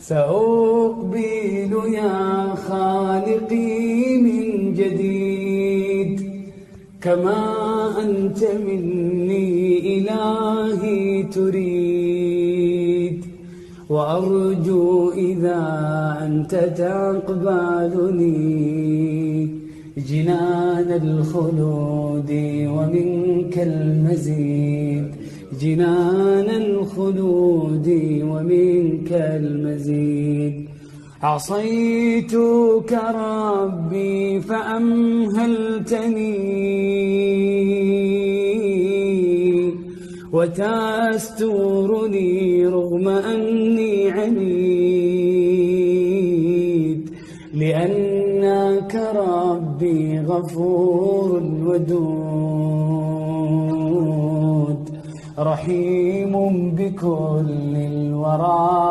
سأقبل يا خالقي من جديد كما أنت مني إلهي تريد، وأرجو إذا أنت تقبلني جنان الخلود ومنك المزيد، جنان الخلود ومنك المزيد. عصيتك ربي فأمهلتني وتسترني رغم أني عنيد، لأنك ربي غفور ودود رحيم بكل الورى